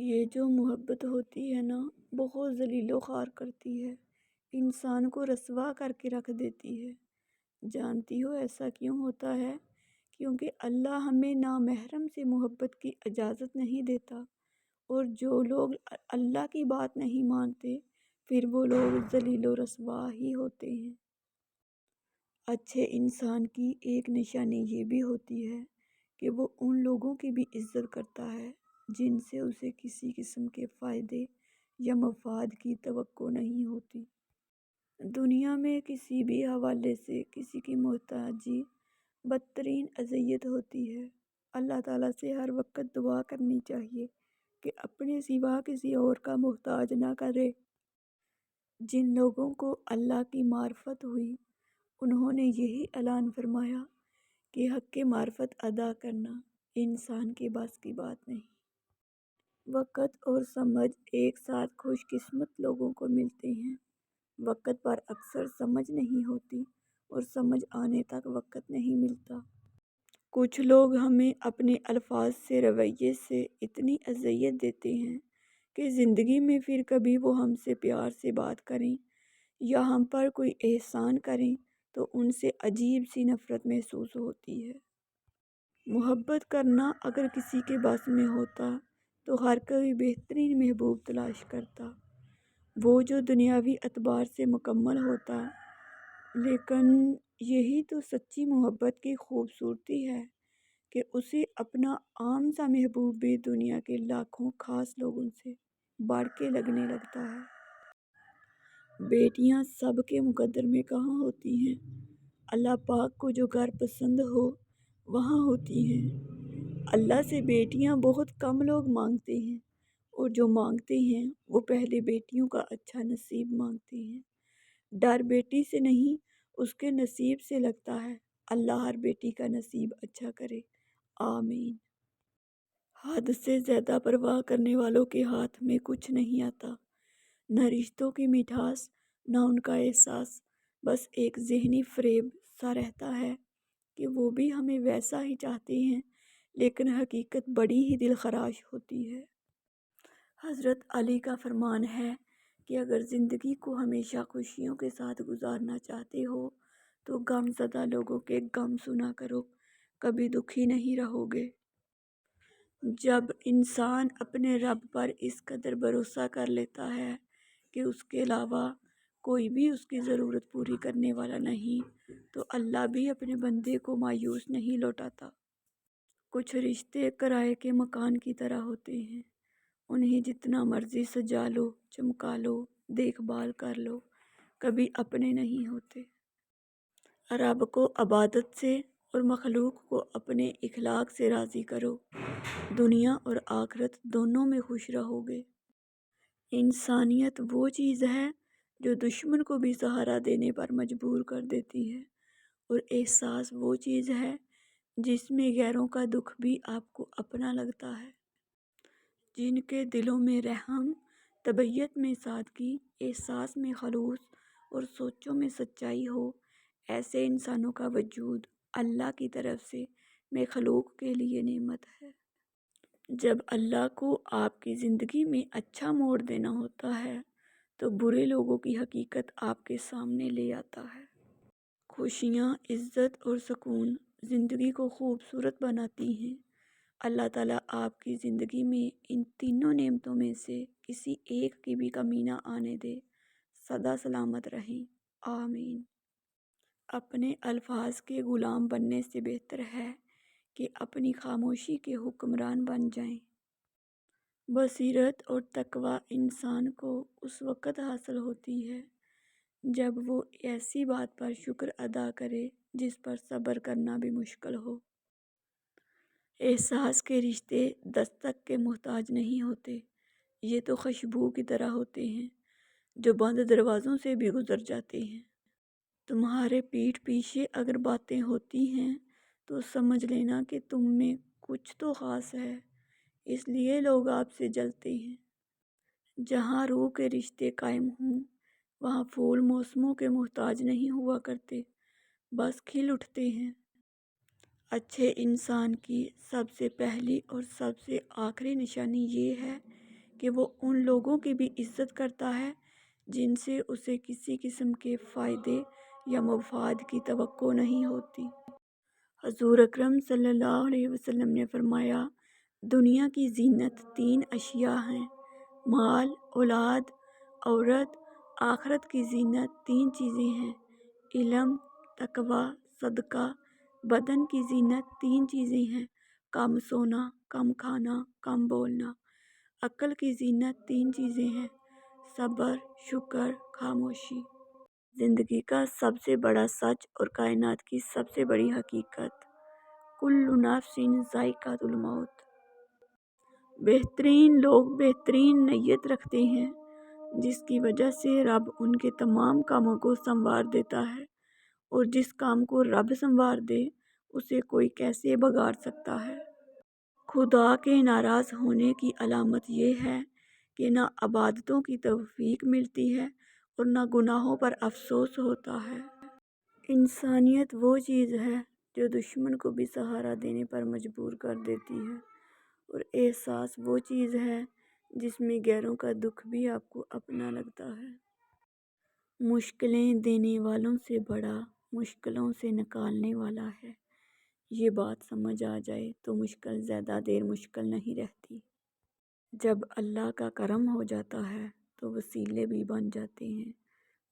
یہ جو محبت ہوتی ہے نا، بہت ذلیل و خوار کرتی ہے، انسان کو رسوا کر کے رکھ دیتی ہے۔ جانتی ہو ایسا کیوں ہوتا ہے؟ کیونکہ اللہ ہمیں نامحرم سے محبت کی اجازت نہیں دیتا، اور جو لوگ اللہ کی بات نہیں مانتے پھر وہ لوگ ذلیل و رسوا ہی ہوتے ہیں۔ اچھے انسان کی ایک نشانی یہ بھی ہوتی ہے کہ وہ ان لوگوں کی بھی عزت کرتا ہے جن سے اسے کسی قسم کے فائدے یا مفاد کی توقع نہیں ہوتی۔ دنیا میں کسی بھی حوالے سے کسی کی محتاجی بدترین اذیت ہوتی ہے۔ اللہ تعالیٰ سے ہر وقت دعا کرنی چاہیے کہ اپنے سوا کسی اور کا محتاج نہ کرے۔ جن لوگوں کو اللہ کی معرفت ہوئی انہوں نے یہی اعلان فرمایا کہ حق کی معرفت ادا کرنا انسان کے بس کی بات نہیں۔ وقت اور سمجھ ایک ساتھ خوش قسمت لوگوں کو ملتے ہیں۔ وقت پر اکثر سمجھ نہیں ہوتی اور سمجھ آنے تک وقت نہیں ملتا۔ کچھ لوگ ہمیں اپنے الفاظ سے، رویے سے اتنی اذیت دیتے ہیں کہ زندگی میں پھر کبھی وہ ہم سے پیار سے بات کریں یا ہم پر کوئی احسان کریں تو ان سے عجیب سی نفرت محسوس ہوتی ہے۔ محبت کرنا اگر کسی کے بس میں ہوتا تو ہر کوئی بہترین محبوب تلاش کرتا، وہ جو دنیاوی اعتبار سے مکمل ہوتا۔ لیکن یہی تو سچی محبت کی خوبصورتی ہے کہ اسے اپنا عام سا محبوب بھی دنیا کے لاکھوں خاص لوگوں سے بڑھ کے لگنے لگتا ہے۔ بیٹیاں سب کے مقدر میں کہاں ہوتی ہیں؟ اللہ پاک کو جو گھر پسند ہو وہاں ہوتی ہیں۔ اللہ سے بیٹیاں بہت کم لوگ مانگتے ہیں، اور جو مانگتے ہیں وہ پہلے بیٹیوں کا اچھا نصیب مانگتے ہیں۔ ڈر بیٹی سے نہیں اس کے نصیب سے لگتا ہے۔ اللہ ہر بیٹی کا نصیب اچھا کرے، آمین۔ حد سے زیادہ پرواہ کرنے والوں کے ہاتھ میں کچھ نہیں آتا، نہ رشتوں کی مٹھاس نہ ان کا احساس، بس ایک ذہنی فریب سا رہتا ہے کہ وہ بھی ہمیں ویسا ہی چاہتے ہیں، لیکن حقیقت بڑی ہی دلخراش ہوتی ہے۔ حضرت علی کا فرمان ہے کہ اگر زندگی کو ہمیشہ خوشیوں کے ساتھ گزارنا چاہتے ہو تو غم زدہ لوگوں کے غم سنا کرو، کبھی دکھی نہیں رہو گے۔ جب انسان اپنے رب پر اس قدر بھروسہ کر لیتا ہے کہ اس کے علاوہ کوئی بھی اس کی ضرورت پوری کرنے والا نہیں، تو اللہ بھی اپنے بندے کو مایوس نہیں لوٹاتا۔ کچھ رشتے کرائے کے مکان کی طرح ہوتے ہیں، انہیں جتنا مرضی سجا لو، چمکا لو، دیکھ بھال کر لو، کبھی اپنے نہیں ہوتے۔ رب کو عبادت سے اور مخلوق کو اپنے اخلاق سے راضی کرو، دنیا اور آخرت دونوں میں خوش رہو گے۔ انسانیت وہ چیز ہے جو دشمن کو بھی سہارا دینے پر مجبور کر دیتی ہے، اور احساس وہ چیز ہے جس میں غیروں کا دکھ بھی آپ کو اپنا لگتا ہے۔ جن کے دلوں میں رحم، طبیعت میں سادگی، احساس میں خلوص اور سوچوں میں سچائی ہو، ایسے انسانوں کا وجود اللہ کی طرف سے مخلوق کے لیے نعمت ہے۔ جب اللہ کو آپ کی زندگی میں اچھا موڑ دینا ہوتا ہے تو برے لوگوں کی حقیقت آپ کے سامنے لے آتا ہے۔ خوشیاں، عزت اور سکون زندگی کو خوبصورت بناتی ہیں۔ اللہ تعالیٰ آپ کی زندگی میں ان تینوں نعمتوں میں سے کسی ایک کی بھی کمی نہ آنے دے۔ سدا سلامت رہیں، آمین۔ اپنے الفاظ کے غلام بننے سے بہتر ہے کہ اپنی خاموشی کے حکمران بن جائیں۔ بصیرت اور تقویٰ انسان کو اس وقت حاصل ہوتی ہے جب وہ ایسی بات پر شکر ادا کرے جس پر صبر کرنا بھی مشکل ہو۔ احساس کے رشتے دستک کے محتاج نہیں ہوتے، یہ تو خوشبو کی طرح ہوتے ہیں جو بند دروازوں سے بھی گزر جاتے ہیں۔ تمہارے پیٹھ پیچھے اگر باتیں ہوتی ہیں تو سمجھ لینا کہ تم میں کچھ تو خاص ہے، اس لیے لوگ آپ سے جلتے ہیں۔ جہاں روح کے رشتے قائم ہوں وہاں پھول موسموں کے محتاج نہیں ہوا کرتے، بس کھل اٹھتے ہیں۔ اچھے انسان کی سب سے پہلی اور سب سے آخری نشانی یہ ہے کہ وہ ان لوگوں کی بھی عزت کرتا ہے جن سے اسے کسی قسم کے فائدے یا مفاد کی توقع نہیں ہوتی۔ حضور اکرم صلی اللہ علیہ وسلم نے فرمایا، دنیا کی زینت 3 اشیاء ہیں: مال، اولاد، عورت۔ آخرت کی زینت 3 چیزیں ہیں: علم، تقوی، صدقہ۔ بدن کی زینت 3 چیزیں ہیں: کم سونا، کم کھانا، کم بولنا۔ عقل کی زینت 3 چیزیں ہیں: صبر، شکر، خاموشی۔ زندگی کا سب سے بڑا سچ اور کائنات کی سب سے بڑی حقیقت، کل نفس ذائقۃ الموت۔ بہترین لوگ بہترین نیت رکھتے ہیں، جس کی وجہ سے رب ان کے تمام کاموں کو سنوار دیتا ہے، اور جس کام کو رب سنوار دے اسے کوئی کیسے بگاڑ سکتا ہے۔ خدا کے ناراض ہونے کی علامت یہ ہے کہ نہ عبادتوں کی توفیق ملتی ہے اور نہ گناہوں پر افسوس ہوتا ہے۔ انسانیت وہ چیز ہے جو دشمن کو بھی سہارا دینے پر مجبور کر دیتی ہے، اور احساس وہ چیز ہے جس میں غیروں کا دکھ بھی آپ کو اپنا لگتا ہے۔ مشکلیں دینے والوں سے بڑا مشکلوں سے نکالنے والا ہے۔ یہ بات سمجھ آ جائے تو مشکل زیادہ دیر مشکل نہیں رہتی۔ جب اللہ کا کرم ہو جاتا ہے تو وسیلے بھی بن جاتے ہیں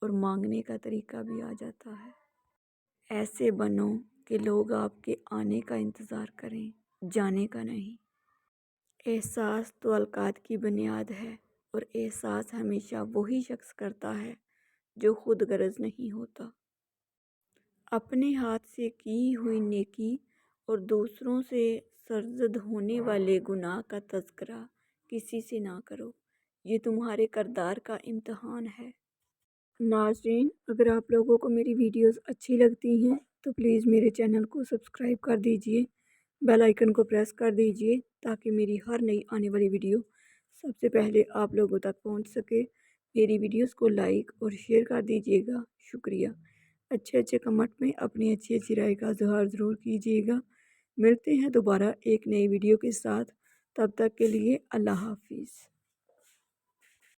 اور مانگنے کا طریقہ بھی آ جاتا ہے۔ ایسے بنو کہ لوگ آپ کے آنے کا انتظار کریں، جانے کا نہیں۔ احساس تعلقات کی بنیاد ہے، اور احساس ہمیشہ وہی شخص کرتا ہے جو خود غرض نہیں ہوتا۔ اپنے ہاتھ سے کی ہوئی نیکی اور دوسروں سے سرزد ہونے والے گناہ کا تذکرہ کسی سے نہ کرو، یہ تمہارے کردار کا امتحان ہے۔ ناظرین، اگر آپ لوگوں کو میری ویڈیوز اچھی لگتی ہیں تو پلیز میرے چینل کو سبسکرائب کر دیجئے، بیل آئیکن کو پریس کر دیجئے تاکہ میری ہر نئی آنے والی ویڈیو سب سے پہلے آپ لوگوں تک پہنچ سکے۔ میری ویڈیوز کو لائک اور شیئر کر دیجئے گا، شکریہ۔ اچھے کمنٹ میں اپنی اچھی رائے کا اظہار ضرور کیجئے گا۔ ملتے ہیں دوبارہ ایک نئی ویڈیو کے ساتھ، تب تک کے لیے اللہ حافظ۔